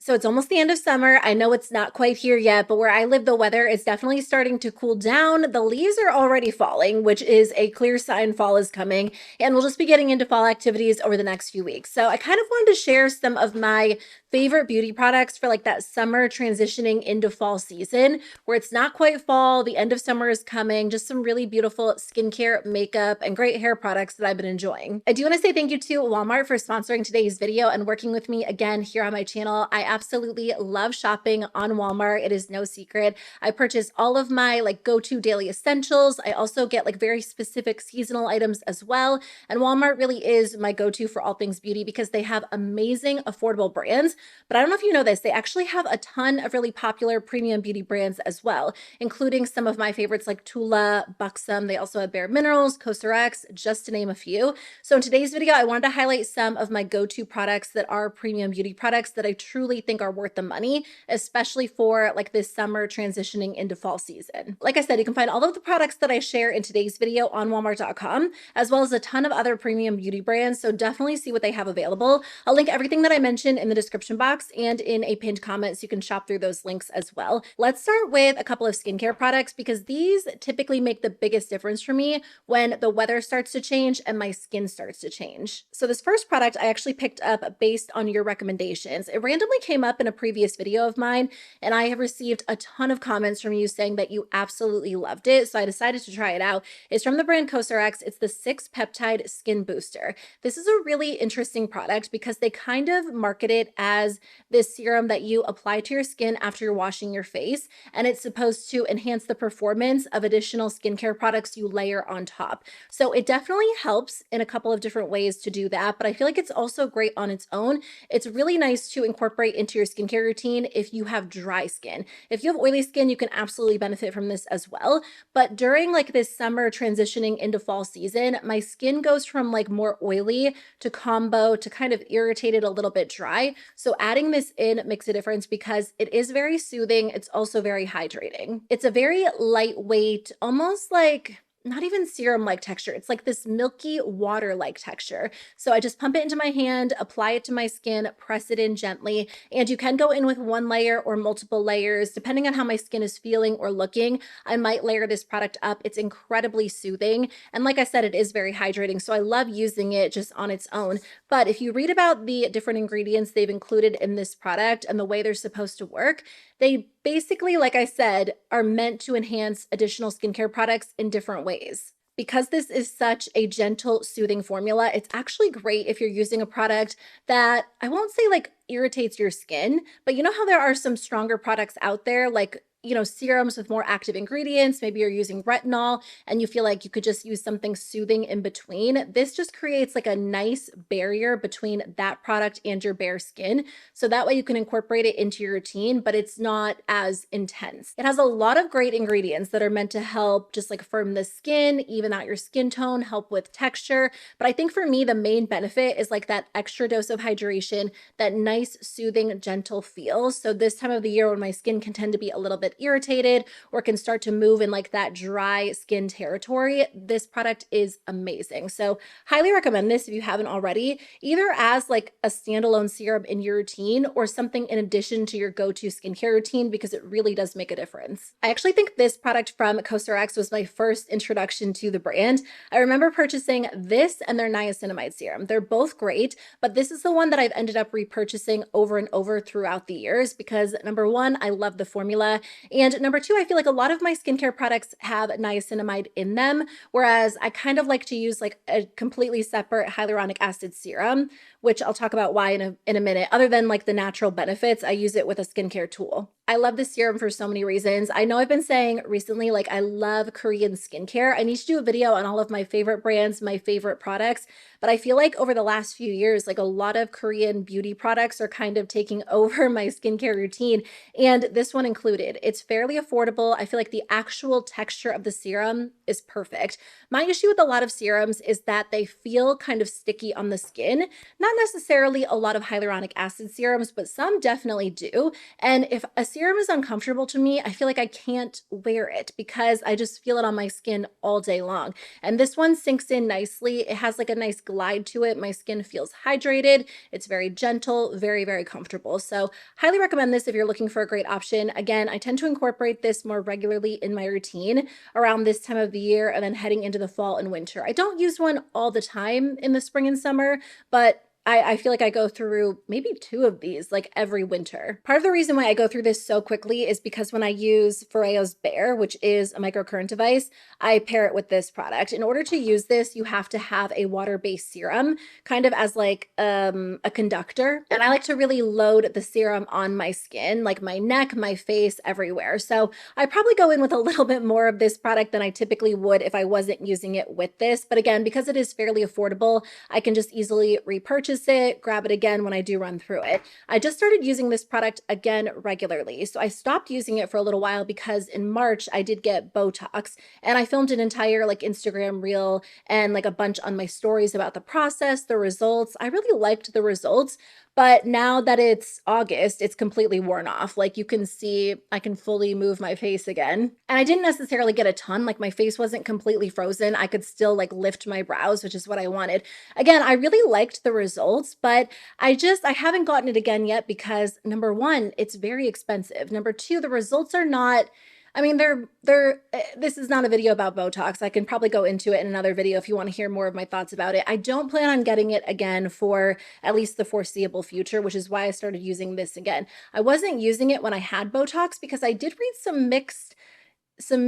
So it's almost the end of summer. I know it's not quite here yet, but where I live, the weather is definitely starting to cool down. The leaves are already falling, which is a clear sign fall is coming. And we'll just be getting into fall activities over the next few weeks. So I kind of wanted to share some of my favorite beauty products for like that summer transitioning into fall season, where it's not quite fall, the end of summer is coming, just some really beautiful skincare, makeup, and great hair products that I've been enjoying. I do want to say thank you to Walmart for sponsoring today's video and working with me again here on my channel. I absolutely love shopping on Walmart. It is no secret. I purchase all of my like go-to daily essentials. I also get like very specific seasonal items as well. And Walmart really is my go-to for all things beauty because they have amazing affordable brands. But I don't know if you know this, they actually have a ton of really popular premium beauty brands as well, including some of my favorites like TULA, Buxom. They also have bareMinerals, COSRX, just to name a few. So in today's video, I wanted to highlight some of my go-to products that are premium beauty products that I truly think are worth the money, especially for like this summer transitioning into fall season. Like I said, you can find all of the products that I share in today's video on walmart.com, as well as a ton of other premium beauty brands. So definitely see what they have available. I'll link everything that I mentioned in the description box and in a pinned comment so you can shop through those links as well. Let's start with a couple of skincare products because these typically make the biggest difference for me when the weather starts to change and my skin starts to change. So this first product I actually picked up based on your recommendations. It randomly came up in a previous video of mine, and I have received a ton of comments from you saying that you absolutely loved it. So I decided to try it out. It's from the brand COSRX. It's the 6 Peptide Skin Booster. This is a really interesting product because they kind of market it as this serum that you apply to your skin after you're washing your face, and it's supposed to enhance the performance of additional skincare products you layer on top. So it definitely helps in a couple of different ways to do that, but I feel like it's also great on its own. It's really nice to incorporate into your skincare routine if you have dry skin. If you have oily skin, you can absolutely benefit from this as well. But during like this summer transitioning into fall season, my skin goes from like more oily to combo to kind of irritated, a little bit dry. So adding this in makes a difference because it is very soothing. It's also very hydrating. It's a very lightweight, almost like not even serum-like texture. It's like this milky water-like texture. So I just pump it into my hand, apply it to my skin, press it in gently, and you can go in with one layer or multiple layers. Depending on how my skin is feeling or looking, I might layer this product up. It's incredibly soothing. And like I said, it is very hydrating. So I love using it just on its own. But if you read about the different ingredients they've included in this product and the way they're supposed to work, they basically, like I said, are meant to enhance additional skincare products in different ways. Because this is such a gentle, soothing formula, it's actually great if you're using a product that I won't say like irritates your skin, but you know how there are some stronger products out there like serums with more active ingredients. Maybe you're using retinol and you feel like you could just use something soothing in between. This just creates like a nice barrier between that product and your bare skin. So that way you can incorporate it into your routine, but it's not as intense. It has a lot of great ingredients that are meant to help just like firm the skin, even out your skin tone, help with texture. But I think for me, the main benefit is like that extra dose of hydration, that nice, soothing, gentle feel. So this time of the year when my skin can tend to be a little bit irritated or can start to move in like that dry skin territory, this product is amazing. So highly recommend this if you haven't already, either as like a standalone serum in your routine or something in addition to your go-to skincare routine because it really does make a difference. I actually think this product from COSRX was my first introduction to the brand. I remember purchasing this and their niacinamide serum. They're both great, but this is the one that I've ended up repurchasing over and over throughout the years because number one, I love the formula. And number two, I feel like a lot of my skincare products have niacinamide in them, whereas I kind of like to use like a completely separate hyaluronic acid serum, which I'll talk about why in a minute. Other than like the natural benefits, I use it with a skincare tool. I love this serum for so many reasons. I know I've been saying recently, like I love Korean skincare. I need to do a video on all of my favorite brands, my favorite products, but I feel like over the last few years, like a lot of Korean beauty products are kind of taking over my skincare routine, and this one included. It's fairly affordable. I feel like the actual texture of the serum is perfect. My issue with a lot of serums is that they feel kind of sticky on the skin, not necessarily a lot of hyaluronic acid serums, but some definitely do. And if a serum is uncomfortable to me, I feel like I can't wear it because I just feel it on my skin all day long. And this one sinks in nicely. It has like a nice glide to it. My skin feels hydrated. It's very gentle, very, very comfortable. So highly recommend this if you're looking for a great option. Again, I tend to incorporate this more regularly in my routine around this time of the year and then heading into the fall and winter. I don't use one all the time in the spring and summer, but I feel like I go through maybe 2 of these like every winter. Part of the reason why I go through this so quickly is because when I use FOREO's Bare, which is a microcurrent device, I pair it with this product. In order to use this, you have to have a water-based serum, kind of as like a conductor. And I like to really load the serum on my skin, like my neck, my face, everywhere. So I probably go in with a little bit more of this product than I typically would if I wasn't using it with this. But again, because it is fairly affordable, I can just easily repurchase it, grab it again when I do run through it. I just started using this product again regularly. So I stopped using it for a little while because in March I did get Botox and I filmed an entire like Instagram reel and like a bunch on my stories about the process, the results. I really liked the results. But now that it's August, it's completely worn off. Like you can see, I can fully move my face again. And I didn't necessarily get a ton, like my face wasn't completely frozen. I could still like lift my brows, which is what I wanted. Again, I really liked the results, but I haven't gotten it again yet because number one, it's very expensive. Number two, the results are not, I mean, this is not a video about Botox. I can probably go into it in another video if you want to hear more of my thoughts about it. I don't plan on getting it again for at least the foreseeable future, which is why I started using this again. I wasn't using it when I had Botox because I did read some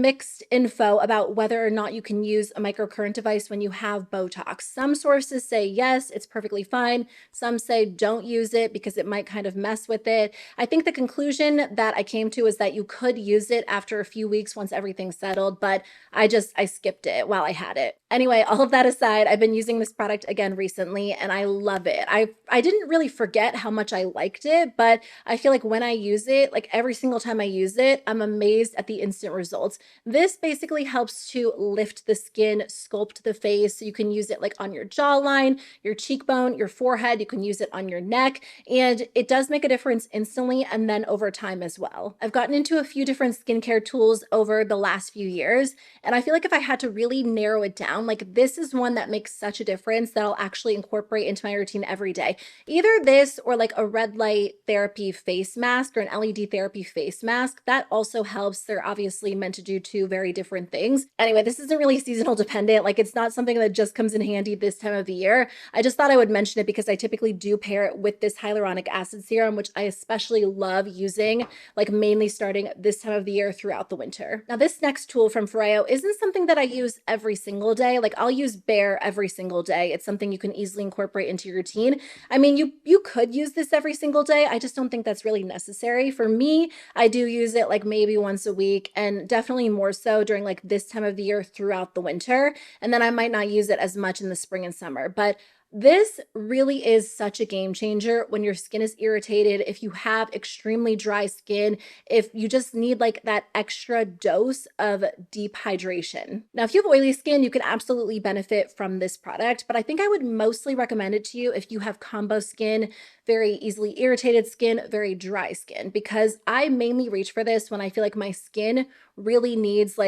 mixed info about whether or not you can use a microcurrent device when you have Botox. Some sources say yes, it's perfectly fine. Some say don't use it because it might kind of mess with it. I think the conclusion that I came to is that you could use it after a few weeks once everything's settled, but I skipped it while I had it. Anyway, all of that aside, I've been using this product again recently and I love it. I didn't really forget how much I liked it, but I feel like when I use it, like every single time I use it, I'm amazed at the instant results. This basically helps to lift the skin, sculpt the face. So you can use it like on your jawline, your cheekbone, your forehead. You can use it on your neck, and it does make a difference instantly and then over time as well. I've gotten into a few different skincare tools over the last few years, and I feel like if I had to really narrow it down, like this is one that makes such a difference that I'll actually incorporate into my routine every day. Either this or like a red light therapy face mask or an LED therapy face mask. That also helps. They're obviously meant to do 2 very different things. Anyway, this isn't really seasonal dependent. Like it's not something that just comes in handy this time of the year. I just thought I would mention it because I typically do pair it with this hyaluronic acid serum, which I especially love using, like mainly starting this time of the year throughout the winter. Now, this next tool from FOREO isn't something that I use every single day. Like I'll use Bare every single day. It's something you can easily incorporate into your routine. I mean, you could use this every single day. I just don't think that's really necessary. For me, I do use it like maybe once a week and definitely more so during like this time of the year throughout the winter. And then I might not use it as much in the spring and summer. But this really is such a game changer when your skin is irritated, if you have extremely dry skin, if you just need like that extra dose of deep hydration. Now, if you have oily skin, you can absolutely benefit from this product, but I think I would mostly recommend it to you if you have combo skin, very easily irritated skin, very dry skin, because I mainly reach for this when I feel like my skin really needs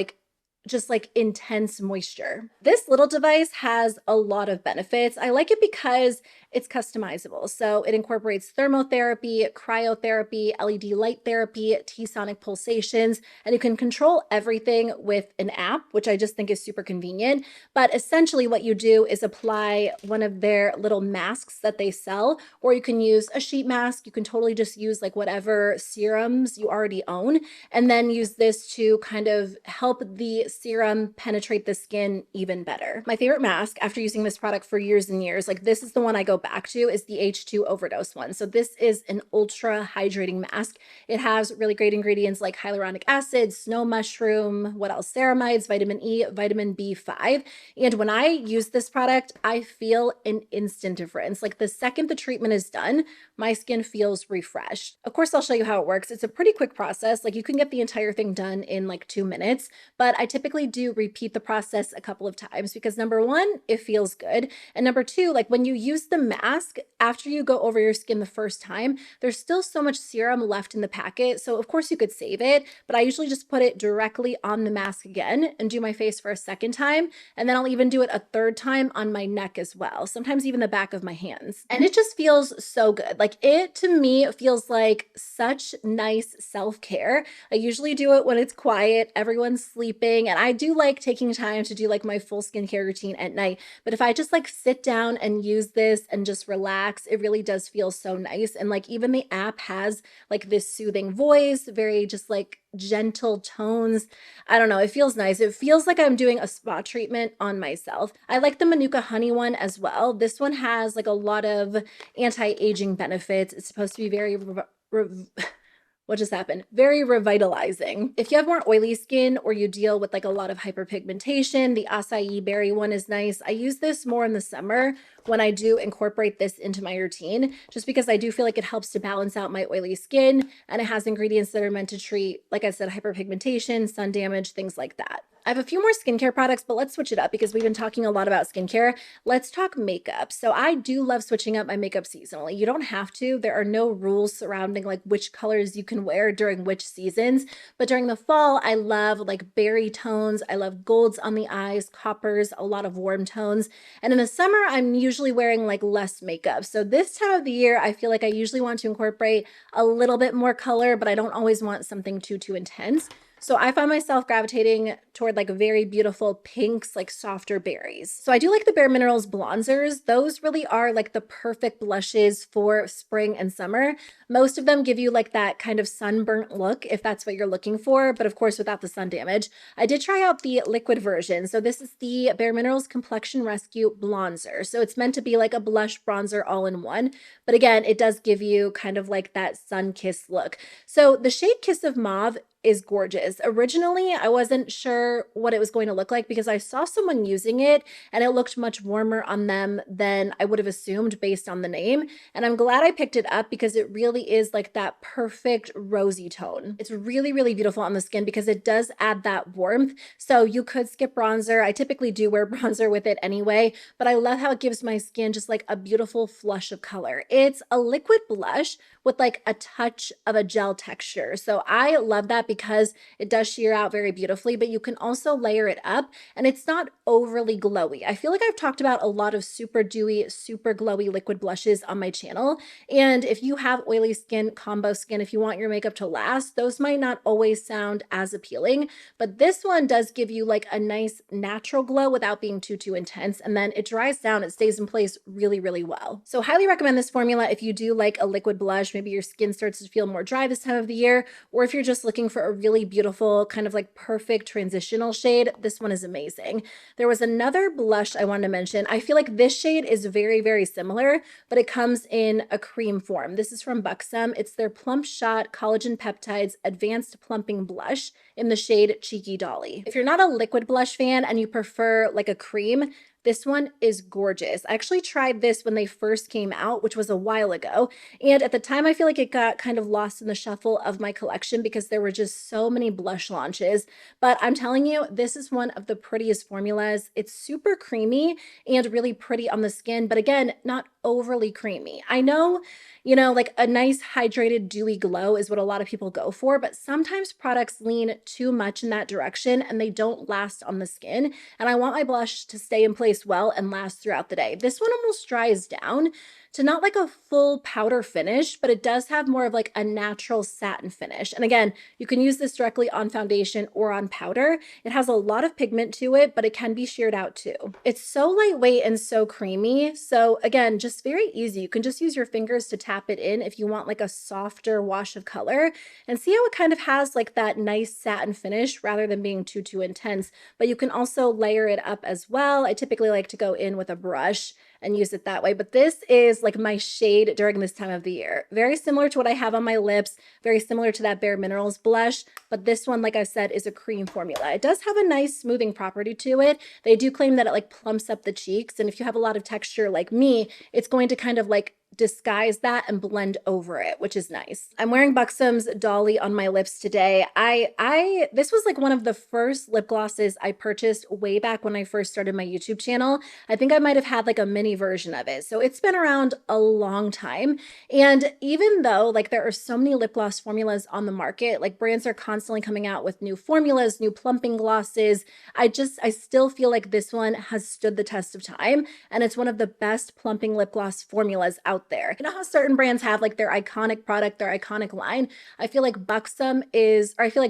just like intense moisture. This little device has a lot of benefits. I like it because it's customizable. So it incorporates thermotherapy, cryotherapy, LED light therapy, T-sonic pulsations, and you can control everything with an app, which I just think is super convenient. But essentially what you do is apply one of their little masks that they sell, or you can use a sheet mask. You can totally just use like whatever serums you already own, and then use this to kind of help the serum penetrate the skin even better. My favorite mask after using this product for years and years, like this is the one I go back to, is the H2 overdose one. So this is an ultra hydrating mask. It has really great ingredients like hyaluronic acid, snow mushroom, what else? Ceramides, vitamin E, vitamin B5. And when I use this product, I feel an instant difference. Like the second the treatment is done, my skin feels refreshed. Of course, I'll show you how it works. It's a pretty quick process. Like you can get the entire thing done in like 2 minutes, but I typically typically do repeat the process a couple of times because number one, it feels good. And number two, like when you use the mask after you go over your skin the first time, there's still so much serum left in the packet. So of course you could save it, but I usually just put it directly on the mask again and do my face for a second time. And then I'll even do it a third time on my neck as well. Sometimes even the back of my hands. And it just feels so good. Like it, to me, feels like such nice self-care. I usually do it when it's quiet, everyone's sleeping, and I do like taking time to do like my full skincare routine at night. But if I just like sit down and use this and just relax, it really does feel so nice. And like even the app has like this soothing voice, very just like gentle tones. I don't know, it feels nice. It feels like I'm doing a spa treatment on myself. I like the Manuka honey one as well. This one has like a lot of anti-aging benefits. It's supposed to be very what just happened? Very revitalizing. If you have more oily skin or you deal with like a lot of hyperpigmentation, the acai berry one is nice. I use this more in the summer when I do incorporate this into my routine, just because I do feel like it helps to balance out my oily skin, and it has ingredients that are meant to treat, like I said, hyperpigmentation, sun damage, things like that. I have a few more skincare products, but let's switch it up because we've been talking a lot about skincare. Let's talk makeup. So I do love switching up my makeup seasonally. You don't have to. There are no rules surrounding like which colors you can wear during which seasons. But during the fall, I love like berry tones. I love golds on the eyes, coppers, a lot of warm tones. And in the summer, I'm usually wearing like less makeup. So this time of the year, I feel like I usually want to incorporate a little bit more color, but I don't always want something too intense. So I find myself gravitating toward like very beautiful pinks, like softer berries. So I do like the bareMinerals Blonzers. Those really are like the perfect blushes for spring and summer. Most of them give you like that kind of sunburnt look if that's what you're looking for, but of course without the sun damage. I did try out the liquid version. So this is the bareMinerals Complexion Rescue Blonzer. So it's meant to be like a blush bronzer all in one. But again, it does give you kind of like that sun-kissed look. So the shade Kiss of Mauve is gorgeous. Originally, I wasn't sure what it was going to look like because I saw someone using it and it looked much warmer on them than I would have assumed based on the name. And I'm glad I picked it up because it really is like that perfect rosy tone. It's really beautiful on the skin because it does add that warmth. So you could skip bronzer. I typically do wear bronzer with it anyway, but I love how it gives my skin just like a beautiful flush of color. It's a liquid blush with like a touch of a gel texture. So I love that because it does sheer out very beautifully, but you can also layer it up and it's not overly glowy. I feel like I've talked about a lot of super dewy, super glowy liquid blushes on my channel. And if you have oily skin, combo skin, if you want your makeup to last, those might not always sound as appealing, but this one does give you like a nice natural glow without being too intense. And then it dries down, it stays in place really well. So highly recommend this formula if you do like a liquid blush, maybe your skin starts to feel more dry this time of the year, or if you're just looking for a really beautiful kind of like perfect transitional shade, this one is amazing. There was another blush I wanted to mention. I feel like this shade is very similar, but it comes in a cream form. This is from Buxom. It's their Plump Shot Collagen Peptides Advanced Plumping Blush in the shade Cheeky Dolly. If you're not a liquid blush fan and you prefer like a cream, this one is gorgeous. I actually tried this when they first came out, which was a while ago. And at the time, I feel like it got kind of lost in the shuffle of my collection because there were just so many blush launches. But I'm telling you, this is one of the prettiest formulas. It's super creamy and really pretty on the skin, but again, not overly creamy. I know, you know, like a nice hydrated dewy glow is what a lot of people go for, but sometimes products lean too much in that direction and they don't last on the skin. And I want my blush to stay in place well and last throughout the day. This one almost dries down to not like a full powder finish, but it does have more of like a natural satin finish. And again, you can use this directly on foundation or on powder. It has a lot of pigment to it, but it can be sheared out too. It's so lightweight and so creamy. So again, just very easy. You can just use your fingers to tap it in if you want like a softer wash of color, and see how it kind of has like that nice satin finish rather than being too intense. But you can also layer it up as well. I typically like to go in with a brush and use it that way. But this is like my shade during this time of the year. Very similar to what I have on my lips, very similar to that bareMinerals blush, but this one, like I said, is a cream formula. It does have a nice smoothing property to it. They do claim that it like plumps up the cheeks, and if you have a lot of texture like me, it's going to kind of like disguise that and blend over it, which is nice. I'm wearing Buxom's Dolly on my lips today. This was like one of the first lip glosses I purchased way back when I first started my YouTube channel. I think I might have had like a mini version of it. So it's been around a long time. And even though like there are so many lip gloss formulas on the market, like brands are constantly coming out with new formulas, new plumping glosses, I still feel like this one has stood the test of time, and it's one of the best plumping lip gloss formulas out there. You know how certain brands have like their iconic product, their iconic line? I feel like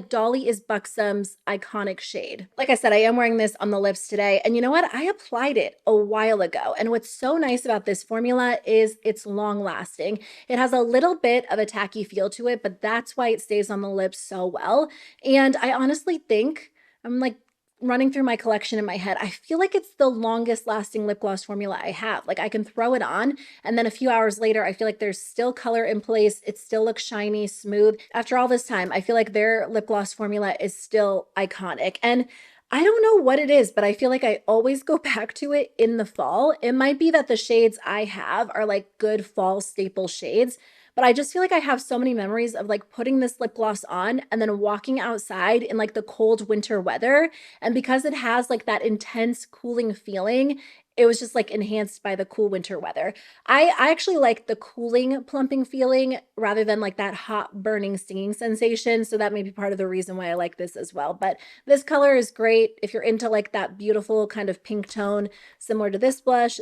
Dolly is Buxom's iconic shade. Like I said, I am wearing this on the lips today, and you know what? I applied it a while ago, and what's so nice about this formula is it's long lasting. It has a little bit of a tacky feel to it, but that's why it stays on the lips so well. And I honestly think, I'm like running through my collection in my head, I feel like it's the longest lasting lip gloss formula I have. Like I can throw it on and then a few hours later, I feel like there's still color in place. It still looks shiny, smooth. After all this time, I feel like their lip gloss formula is still iconic. And I don't know what it is, but I feel like I always go back to it in the fall. It might be that the shades I have are like good fall staple shades, but I just feel like I have so many memories of like putting this lip gloss on and then walking outside in like the cold winter weather. And because it has like that intense cooling feeling, it was just like enhanced by the cool winter weather. I actually like the cooling plumping feeling rather than like that hot burning stinging sensation. So that may be part of the reason why I like this as well. But this color is great if you're into like that beautiful kind of pink tone, similar to this blush,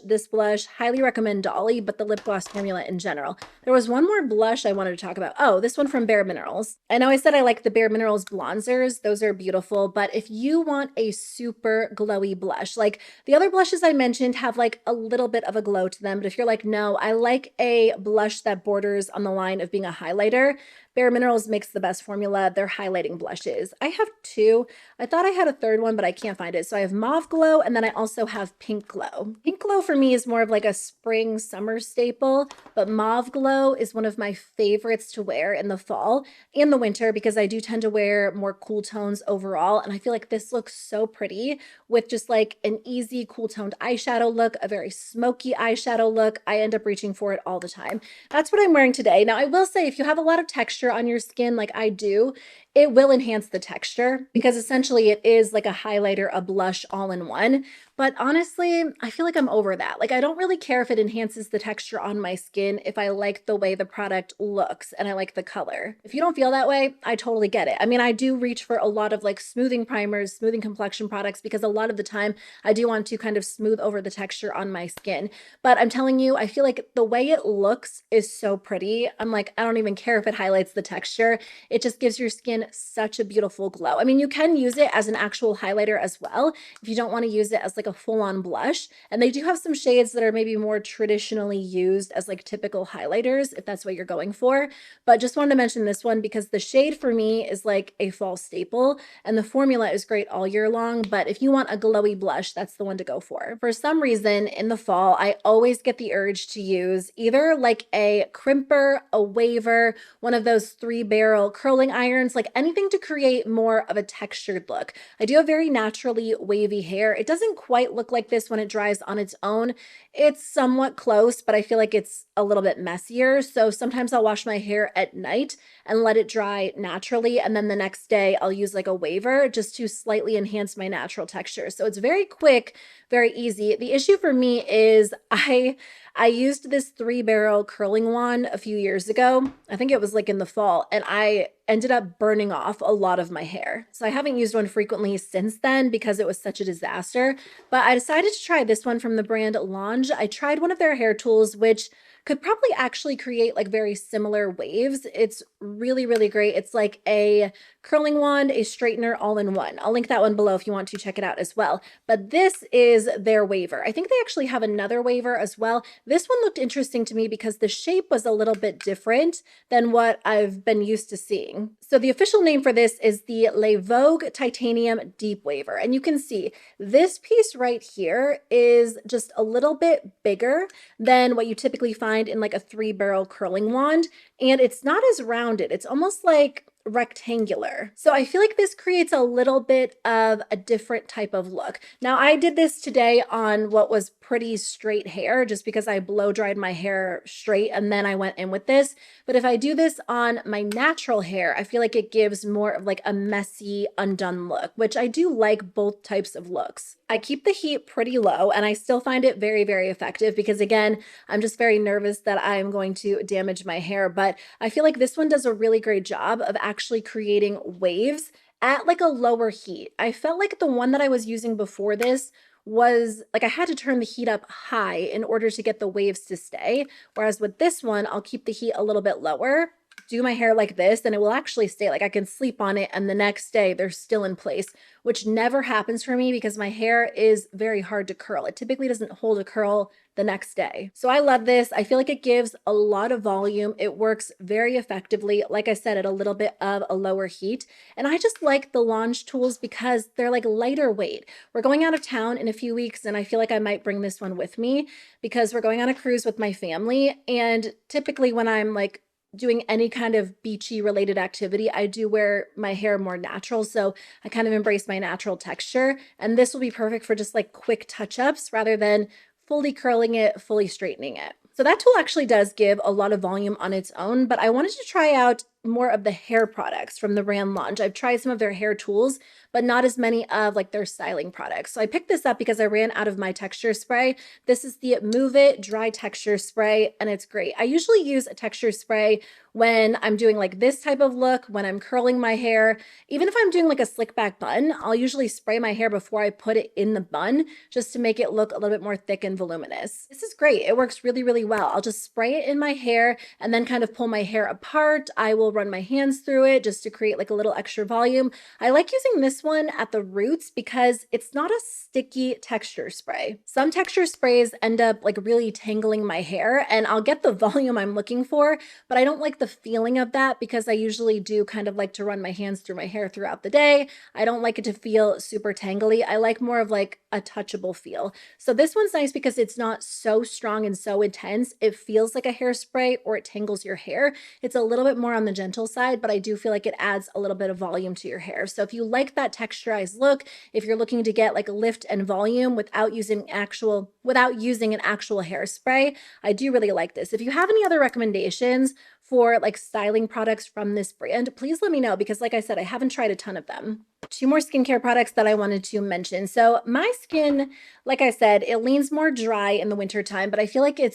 highly recommend Dolly, but the lip gloss formula in general. There was one more blush I wanted to talk about. Oh, this one from bareMinerals. I know I said I like the bareMinerals Blonzers. Those are beautiful, but if you want a super glowy blush, like the other blushes I mentioned have like a little bit of a glow to them, but if you're like, no, I like a blush that borders on the line of being a highlighter, bareMinerals makes the best formula. They're highlighting blushes. I have two. I thought I had a third one, but I can't find it. So I have Mauve Glow, and then I also have Pink Glow. Pink Glow for me is more of like a spring summer staple, but Mauve Glow is one of my favorites to wear in the fall and the winter because I do tend to wear more cool tones overall. And I feel like this looks so pretty with just like an easy cool toned eyeshadow look, a very smoky eyeshadow look. I end up reaching for it all the time. That's what I'm wearing today. Now I will say if you have a lot of texture on your skin like I do, it will enhance the texture because essentially it is like a highlighter, a blush all in one. But honestly, I feel like I'm over that. Like I don't really care if it enhances the texture on my skin if I like the way the product looks and I like the color. If you don't feel that way, I totally get it. I mean, I do reach for a lot of like smoothing primers, smoothing complexion products because a lot of the time I do want to kind of smooth over the texture on my skin. But I'm telling you, I feel like the way it looks is so pretty. I'm like, I don't even care if it highlights the texture. It just gives your skin such a beautiful glow. I mean, you can use it as an actual highlighter as well if you don't want to use it as like a full-on blush. And they do have some shades that are maybe more traditionally used as like typical highlighters if that's what you're going for. But just wanted to mention this one because the shade for me is like a fall staple and the formula is great all year long. But if you want a glowy blush, that's the one to go for. For some reason in the fall, I always get the urge to use either like a crimper, a waver, one of those 3-barrel curling irons, like anything to create more of a textured look. I do have very naturally wavy hair. It doesn't quite look like this when it dries on its own. It's somewhat close, but I feel like it's a little bit messier. So sometimes I'll wash my hair at night and let it dry naturally. And then the next day I'll use like a waver just to slightly enhance my natural texture. So it's very quick, very easy. The issue for me is I used this 3-barrel curling wand a few years ago. I think it was like in the fall, and I ended up burning off a lot of my hair. So I haven't used one frequently since then because it was such a disaster. But I decided to try this one from the brand Lange. I tried one of their hair tools, which could probably actually create like very similar waves. It's really, really great. It's like a curling wand, a straightener all in one. I'll link that one below if you want to check it out as well. But this is their waver. I think they actually have another waver as well. This one looked interesting to me because the shape was a little bit different than what I've been used to seeing. So the official name for this is the Vogue Titanium Deep Waver. And you can see this piece right here is just a little bit bigger than what you typically find in like a 3-barrel curling wand. And it's not as rounded. It's almost like rectangular. So I feel like this creates a little bit of a different type of look. Now I did this today on what was pretty straight hair just because I blow dried my hair straight and then I went in with this. But if I do this on my natural hair, I feel like it gives more of like a messy, undone look, which I do like both types of looks. I keep the heat pretty low and I still find it very, very effective because again, I'm just very nervous that I'm going to damage my hair, but I feel like this one does a really great job of actually creating waves at like a lower heat. I felt like the one that I was using before this was like I had to turn the heat up high in order to get the waves to stay. Whereas with this one, I'll keep the heat a little bit lower, do my hair like this, and it will actually stay. Like I can sleep on it and the next day they're still in place, which never happens for me because my hair is very hard to curl. It typically doesn't hold a curl the next day. So I love this. I feel like it gives a lot of volume. It works very effectively, like I said, at a little bit of a lower heat. And I just like the Launch tools because they're like lighter weight. We're going out of town in a few weeks and I feel like I might bring this one with me because we're going on a cruise with my family. And typically when I'm like doing any kind of beachy related activity, I do wear my hair more natural. So I kind of embrace my natural texture. And this will be perfect for just like quick touch-ups rather than fully curling it, fully straightening it. So that tool actually does give a lot of volume on its own, but I wanted to try out more of the hair products from the brand Launch. I've tried some of their hair tools, but not as many of like their styling products. So I picked this up because I ran out of my texture spray. This is the Mauve Dry Texture Spray, and it's great. I usually use a texture spray when I'm doing like this type of look, when I'm curling my hair. Even if I'm doing like a slick back bun, I'll usually spray my hair before I put it in the bun just to make it look a little bit more thick and voluminous. This is great. It works really, really well. I'll just spray it in my hair and then kind of pull my hair apart. I will run my hands through it just to create like a little extra volume. I like using this one at the roots because it's not a sticky texture spray. Some texture sprays end up like really tangling my hair and I'll get the volume I'm looking for, but I don't like the feeling of that because I usually do kind of like to run my hands through my hair throughout the day. I don't like it to feel super tangly. I like more of like a touchable feel. So this one's nice because it's not so strong and so intense. It feels like a hairspray or it tangles your hair. It's a little bit more on the gentle side, but I do feel like it adds a little bit of volume to your hair. So if you like that texturized look, if you're looking to get like lift and volume without using an actual hairspray, I do really like this. If you have any other recommendations for like styling products from this brand, please let me know because like I said, I haven't tried a ton of them. Two more skincare products that I wanted to mention. So my skin, like I said, it leans more dry in the wintertime, but I feel like it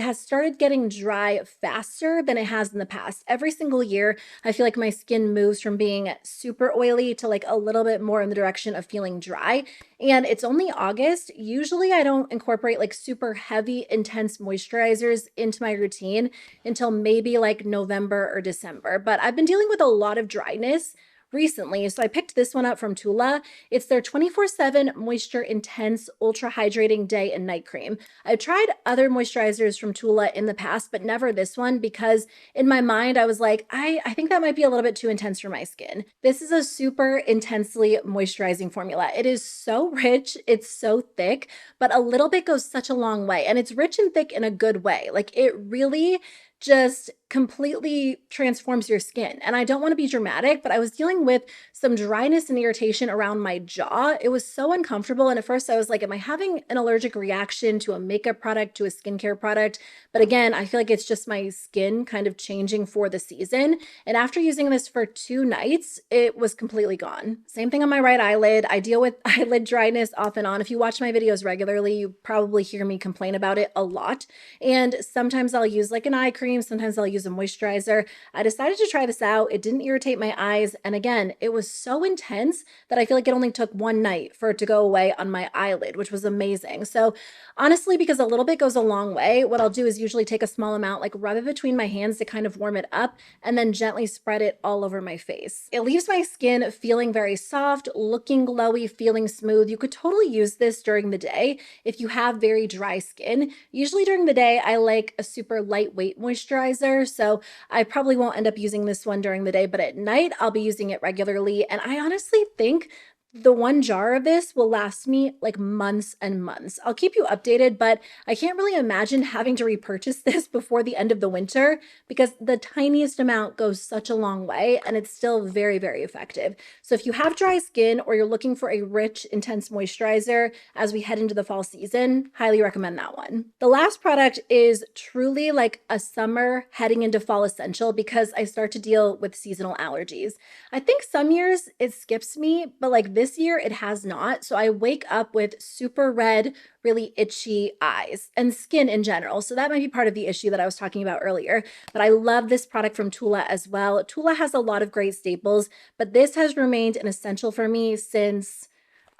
has started getting dry faster than it has in the past. Every single year, I feel like my skin moves from being super oily to like a little bit more in the direction of feeling dry. And it's only August. Usually I don't incorporate like super heavy, intense moisturizers into my routine until maybe like November or December. But I've been dealing with a lot of dryness recently. So I picked this one up from TULA. It's their 24/7 Moisture Intense Ultra Hydrating Day and Night Cream. I've tried other moisturizers from TULA in the past, but never this one because in my mind, I was like, I think that might be a little bit too intense for my skin. This is a super intensely moisturizing formula. It is so rich, it's so thick, but a little bit goes such a long way. And it's rich and thick in a good way. Like it really just completely transforms your skin. And I don't want to be dramatic, but I was dealing with some dryness and irritation around my jaw. It was so uncomfortable. And at first I was like, am I having an allergic reaction to a makeup product, to a skincare product? But again, I feel like it's just my skin kind of changing for the season. And after using this for 2 nights, it was completely gone. Same thing on my right eyelid. I deal with eyelid dryness off and on. If you watch my videos regularly, you probably hear me complain about it a lot. And sometimes I'll use like an eye cream. Sometimes I'll use a moisturizer. I decided to try this out. It didn't irritate my eyes. And again, it was so intense that I feel like it only took 1 night for it to go away on my eyelid, which was amazing. So honestly, because a little bit goes a long way, what I'll do is usually take a small amount, like rub it between my hands to kind of warm it up and then gently spread it all over my face. It leaves my skin feeling very soft, looking glowy, feeling smooth. You could totally use this during the day if you have very dry skin. Usually during the day, I like a super lightweight moisturizer, so I probably won't end up using this one during the day, but at night I'll be using it regularly. And I honestly think The one jar of this will last me like months and months. I'll keep you updated, but I can't really imagine having to repurchase this before the end of the winter because the tiniest amount goes such a long way and it's still very, very effective. So if you have dry skin or you're looking for a rich, intense moisturizer as we head into the fall season, highly recommend that one. The last product is truly like a summer heading into fall essential because I start to deal with seasonal allergies. I think some years it skips me, but like this year it has not. So I wake up with super red, really itchy eyes and skin in general. So that might be part of the issue that I was talking about earlier. But I love this product from TULA as well. TULA has a lot of great staples, but this has remained an essential for me since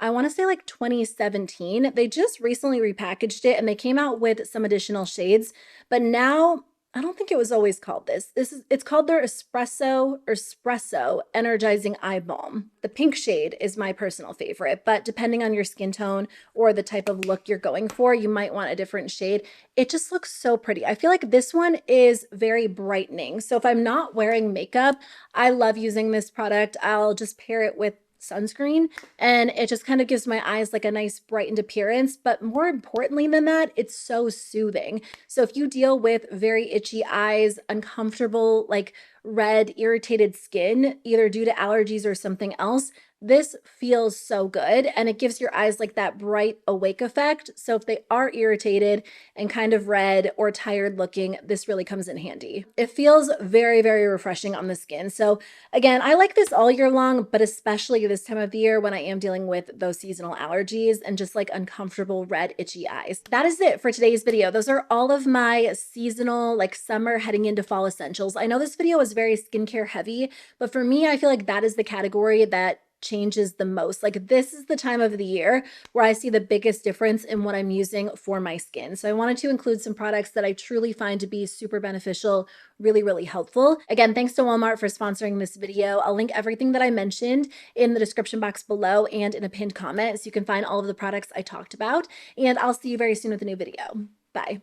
I want to say like 2017. They just recently repackaged it and they came out with some additional shades, but now I don't think it was always called this. It's called their Espresso Energizing Eye Balm. The pink shade is my personal favorite, but depending on your skin tone or the type of look you're going for, you might want a different shade. It just looks so pretty. I feel like this one is very brightening. So if I'm not wearing makeup, I love using this product. I'll just pair it with sunscreen and it just kind of gives my eyes like a nice brightened appearance. But more importantly than that, it's so soothing. So if you deal with very itchy eyes, uncomfortable, like red, irritated skin, either due to allergies or something else, this feels so good and it gives your eyes like that bright awake effect. So if they are irritated and kind of red or tired looking, this really comes in handy. It feels very, very refreshing on the skin. So again, I like this all year long, but especially this time of the year when I am dealing with those seasonal allergies and just like uncomfortable red, itchy eyes. That is it for today's video. Those are all of my seasonal, like summer heading into fall essentials. I know this video is very skincare heavy, but for me, I feel like that is the category that changes the most. Like this is the time of the year where I see the biggest difference in what I'm using for my skin. So I wanted to include some products that I truly find to be super beneficial, really, really helpful. Again, thanks to Walmart for sponsoring this video. I'll link everything that I mentioned in the description box below and in a pinned comment so you can find all of the products I talked about. And I'll see you very soon with a new video. Bye.